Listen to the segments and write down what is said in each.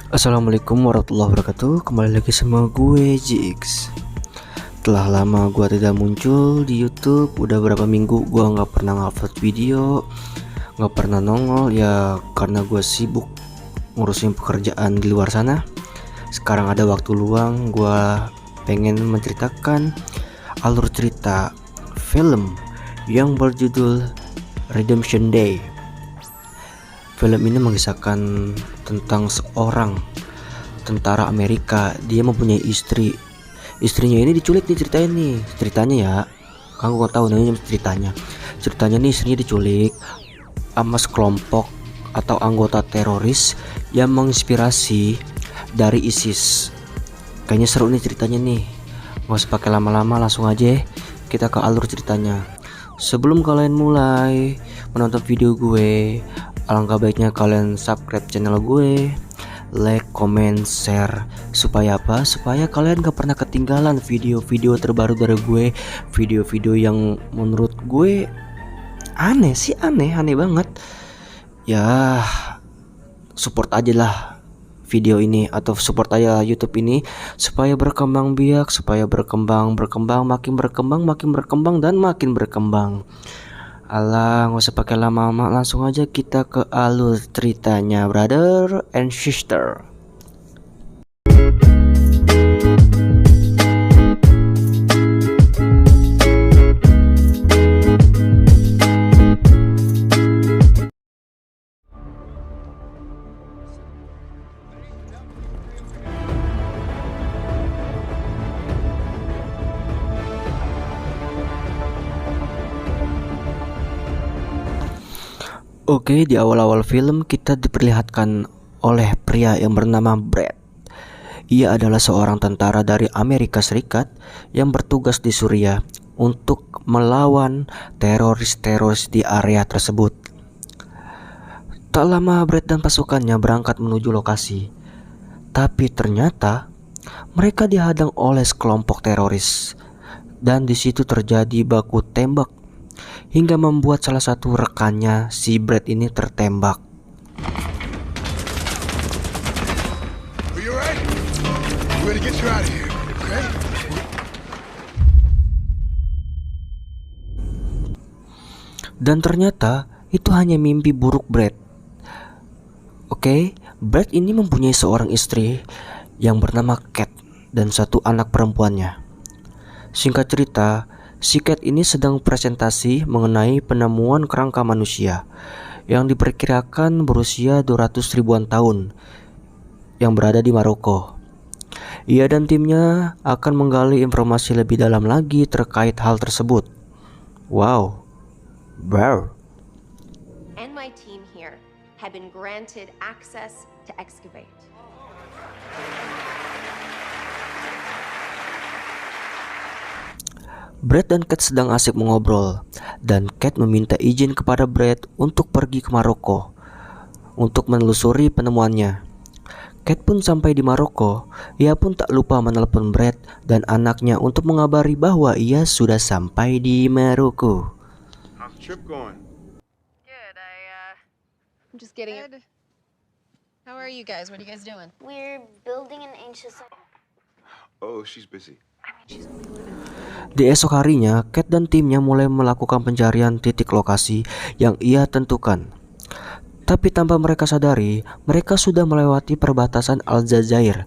Assalamualaikum warahmatullahi wabarakatuh. Kembali lagi sama gue Jix. Telah lama gue tidak muncul di YouTube. Udah berapa minggu gue nggak pernah ngupload video, nggak pernah nongol ya karena gue sibuk ngurusin pekerjaan di luar sana. Sekarang ada waktu luang, gue pengen menceritakan alur cerita film yang berjudul Redemption Day. Film ini mengisahkan tentang seorang tentara Amerika. Dia mempunyai istri. Istrinya ini diculik nih ceritanya ya. Kamu gak tahu nih ceritanya. Ceritanya nih istrinya diculik sama sekelompok atau anggota teroris yang menginspirasi dari ISIS. Kayaknya seru nih ceritanya nih. Gak usah pakai lama-lama, langsung aja kita ke alur ceritanya. Sebelum kalian mulai menonton video gue, alangkah baiknya kalian subscribe channel gue, like, comment, share. Supaya apa? Supaya kalian gak pernah ketinggalan video-video terbaru dari gue. Video-video yang menurut gue aneh banget. Ya support aja lah video ini, atau support aja YouTube ini supaya berkembang biak, supaya berkembang makin berkembang dan makin berkembang. Alah, nggak usah pakai lama-lama, langsung aja kita ke alur ceritanya, brother and sister. Oke, di awal-awal film kita diperlihatkan oleh pria yang bernama Brad. Ia adalah seorang tentara dari Amerika Serikat yang bertugas di Suriah untuk melawan teroris-teroris di area tersebut. Tak lama Brad dan pasukannya berangkat menuju lokasi. Tapi ternyata mereka dihadang oleh sekelompok teroris dan di situ terjadi baku tembak hingga membuat salah satu rekannya, si Brad ini, tertembak. Dan ternyata itu hanya mimpi buruk Brad. Oke, Brad ini mempunyai seorang istri yang bernama Cat dan satu anak perempuannya. Singkat cerita, si Cat ini sedang presentasi mengenai penemuan kerangka manusia yang diperkirakan berusia 200 ribuan tahun yang berada di Maroko. Ia dan timnya akan menggali informasi lebih dalam lagi terkait hal tersebut. Wow. And my team here have been granted access to excavate. Brad dan Cat sedang asik mengobrol, dan Cat meminta izin kepada Brad untuk pergi ke Maroko untuk menelusuri penemuannya. Cat pun sampai di Maroko. Ia pun tak lupa menelepon Brad dan anaknya untuk mengabari bahwa ia sudah sampai di Maroko. How's the trip going? Good. I'm just getting it. Good. How are you guys? What are you guys doing? We're building an ancient site. Oh, she's busy. Di esok harinya, Cat dan timnya mulai melakukan pencarian titik lokasi yang ia tentukan. Tapi tanpa mereka sadari, mereka sudah melewati perbatasan Aljazair.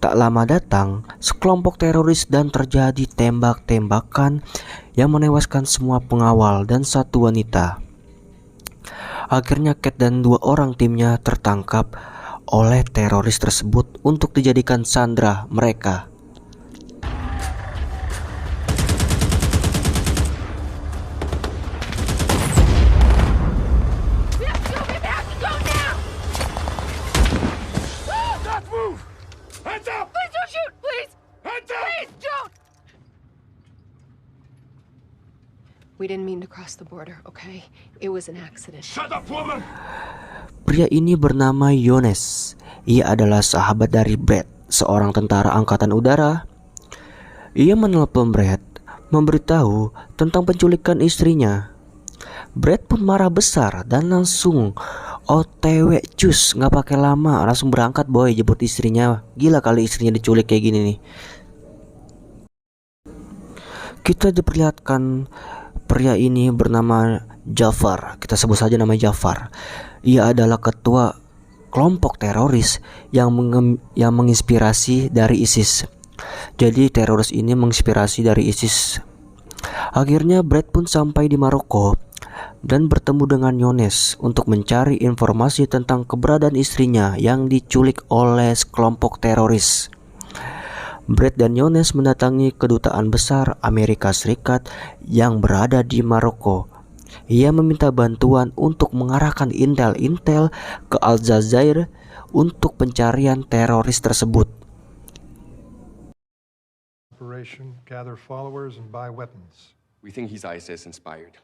Tak lama datang, sekelompok teroris dan terjadi tembak-tembakan yang menewaskan semua pengawal dan satu wanita. Akhirnya Cat dan dua orang timnya tertangkap oleh teroris tersebut untuk dijadikan sandera mereka. We didn't mean to cross the border, okay? It was an accident. Shut up, woman! Pria ini bernama Yones. Ia adalah sahabat dari Brad, seorang tentara angkatan udara. Ia menelepon Brad, memberitahu tentang penculikan istrinya. Brad pun marah besar dan langsung OTW cus, nggak pakai lama, langsung berangkat boy jemput istrinya. Gila kali istrinya diculik kayak gini nih. Kita diperlihatkan pria ini bernama Jafar. Kita sebut saja nama Jafar. Ia adalah ketua kelompok teroris yang menginspirasi dari ISIS. Jadi teroris ini menginspirasi dari ISIS. Akhirnya Brad pun sampai di Maroko dan bertemu dengan Yones untuk mencari informasi tentang keberadaan istrinya yang diculik oleh kelompok teroris. Brad dan Yones mendatangi kedutaan besar Amerika Serikat yang berada di Maroko. Ia meminta bantuan untuk mengarahkan intel ke Aljazair untuk pencarian teroris tersebut. Operation, gather followers and buy weapons. We think he's ISIS inspired.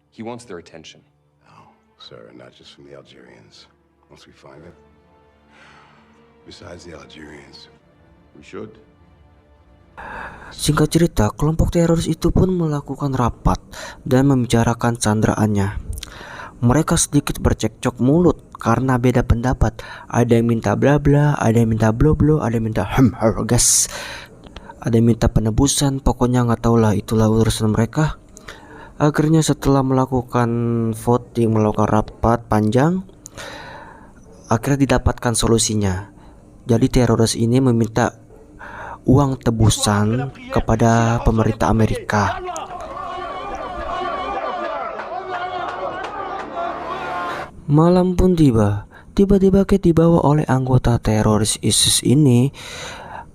He wants their attention. Oh, sir, not just from the Algerians. Once we find it. Besides the Algerians, we should. Singkat cerita, kelompok teroris itu pun melakukan rapat dan membicarakan sandraannya. Mereka sedikit bercekcok mulut karena beda pendapat. Ada yang minta bla bla, ada yang minta blo blo, ada yang minta gas, ada yang minta penebusan. Pokoknya nggak tahu lah, itulah urusan mereka. Akhirnya setelah melakukan voting, melakukan rapat panjang, akhirnya didapatkan solusinya. Jadi teroris ini meminta uang tebusan kepada pemerintah Amerika. Malam pun tiba. Tiba-tiba Kate dibawa oleh anggota teroris ISIS ini.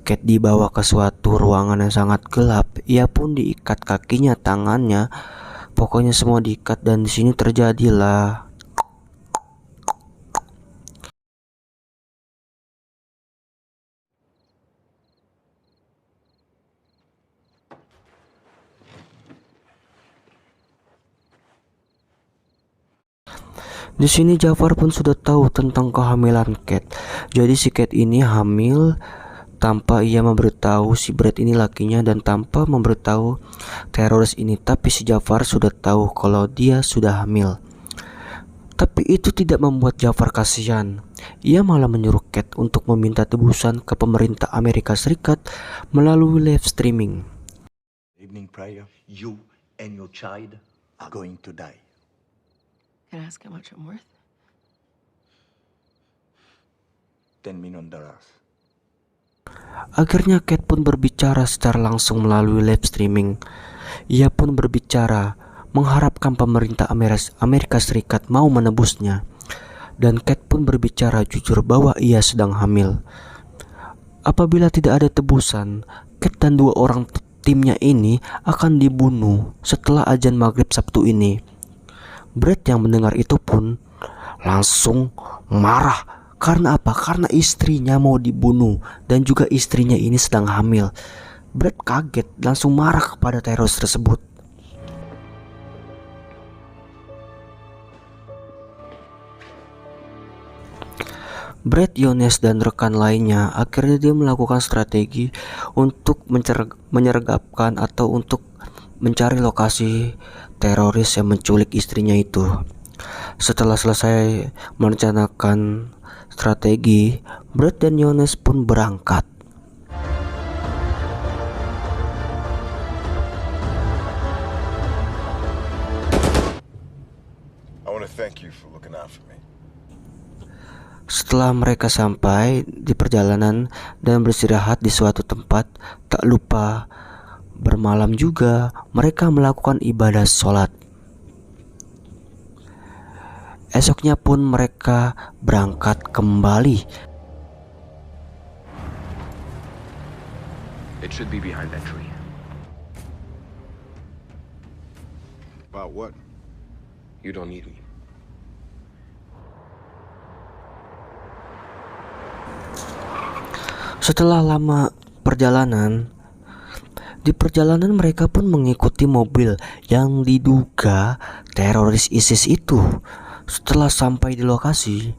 Kate dibawa ke suatu ruangan yang sangat gelap. Ia pun diikat kakinya, tangannya. Pokoknya semua diikat dan di sini terjadilah di sini Jafar pun sudah tahu tentang kehamilan Kate. Jadi si Kate ini hamil tanpa ia memberitahu si Brad ini lakinya dan tanpa memberitahu teroris ini. Tapi si Jafar sudah tahu kalau dia sudah hamil. Tapi itu tidak membuat Jafar kasihan. Ia malah menyuruh Kate untuk meminta tebusan ke pemerintah Amerika Serikat melalui live streaming. Evening prayer, you and your child are going to die. Can I ask how much I'm worth? $10 million. Akhirnya Kate pun berbicara secara langsung melalui live streaming. Ia pun berbicara mengharapkan pemerintah Amerika Serikat mau menebusnya. Dan Kate pun berbicara jujur bahwa ia sedang hamil. Apabila tidak ada tebusan, Kate dan 2 orang timnya ini akan dibunuh setelah azan maghrib Sabtu ini. Brad yang mendengar itu pun langsung marah. Karena apa? Karena istrinya mau dibunuh dan juga istrinya ini sedang hamil. Brad kaget, langsung marah kepada teroris tersebut. Brad, Yones dan rekan lainnya akhirnya dia melakukan strategi untuk menyergapkan atau untuk mencari lokasi teroris yang menculik istrinya itu. Setelah selesai merencanakan strategi, Brad dan Yones pun berangkat. I want to thank you for looking out for me. Setelah mereka sampai di perjalanan dan beristirahat di suatu tempat, tak lupa bermalam juga mereka melakukan ibadah sholat. Esoknya pun mereka berangkat kembali. It should be behind that tree. About what? You don't need me. Setelah lama perjalanan, di perjalanan mereka pun mengikuti mobil yang diduga teroris ISIS itu. Setelah sampai di lokasi,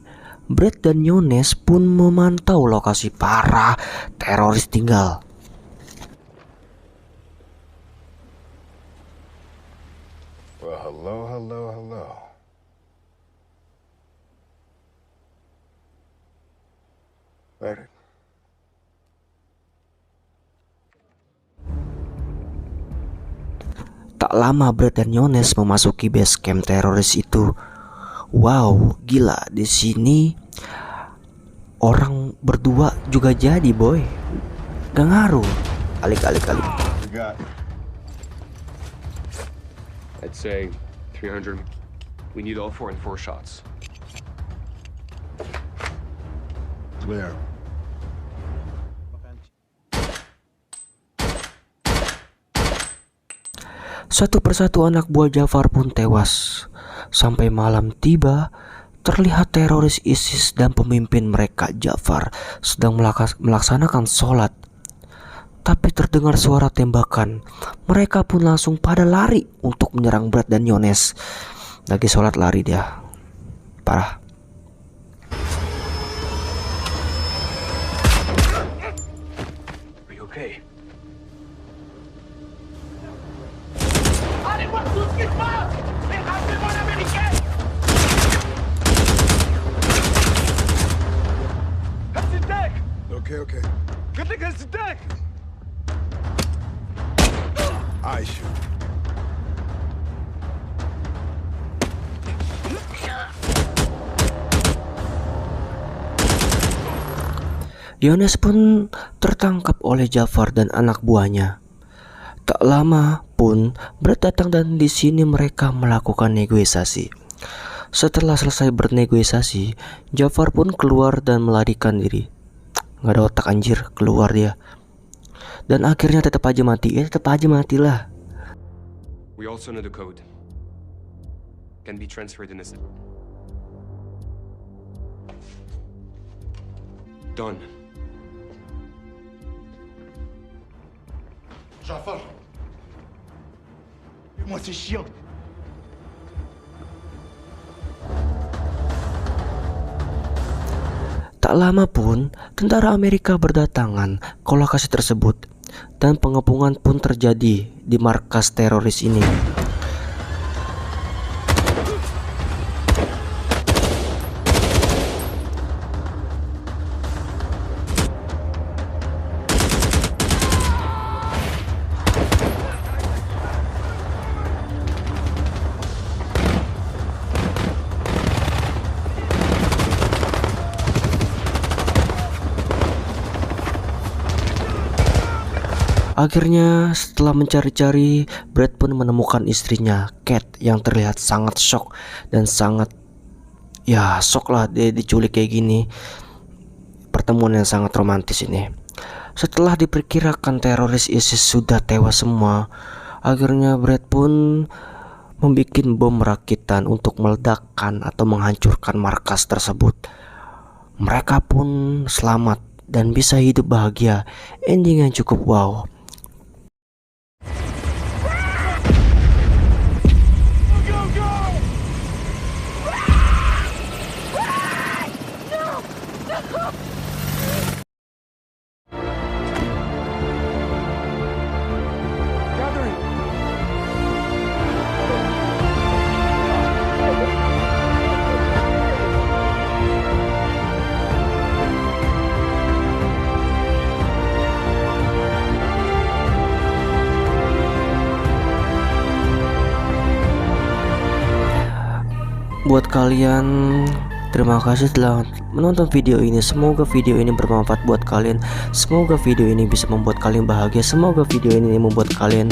Brad dan Yones pun memantau lokasi para teroris tinggal. Well, hello. Later. Tak lama Brad dan Yones memasuki base camp teroris itu. Wow, gila, di sini orang berdua juga jadi, boy. Gak ngaruh. Alik. We got I'd say 300. We need all 4 in 4 shots. clear. Satu persatu anak buah Jafar pun tewas. Sampai malam tiba, terlihat teroris ISIS dan pemimpin mereka Jafar sedang melaksanakan sholat. Tapi terdengar suara tembakan. Mereka pun langsung pada lari untuk menyerang Brad dan Yones. Lagi sholat lari dia. Parah. Are you okay? Okay. I shoot. Yones pun tertangkap oleh Jafar dan anak buahnya. Tak lama pun Brad datang dan di sini mereka melakukan negosiasi. Setelah selesai bernegosiasi, Jafar pun keluar dan melarikan diri. Gak ada otak anjir, keluar dia. Dan akhirnya tetap aja mati. Tetap aja matilah. We also know the code. Can be transferred in a second. Done. Jafar. Moi, c'est chiant. Tak lama pun, tentara Amerika berdatangan ke lokasi tersebut dan pengepungan pun terjadi di markas teroris ini. Akhirnya setelah mencari-cari, Brad pun menemukan istrinya, Kat, yang terlihat sangat shock dan sangat shock lah dia diculik kayak gini. Pertemuan yang sangat romantis ini. Setelah diperkirakan teroris ISIS sudah tewas semua, akhirnya Brad pun membuat bom rakitan untuk meledakkan atau menghancurkan markas tersebut. Mereka pun selamat dan bisa hidup bahagia. Ending yang cukup wow. Buat kalian, terima kasih telah menonton video ini. Semoga video ini bermanfaat buat kalian. Semoga video ini bisa membuat kalian bahagia. Semoga video ini membuat kalian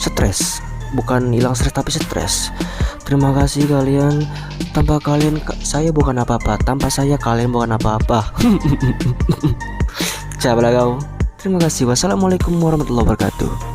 stres. Bukan hilang stres tapi stres. Terima kasih kalian. Tanpa kalian saya bukan apa-apa. Tanpa saya kalian bukan apa-apa. Saya Belagau. Terima kasih. Wassalamualaikum warahmatullahi wabarakatuh.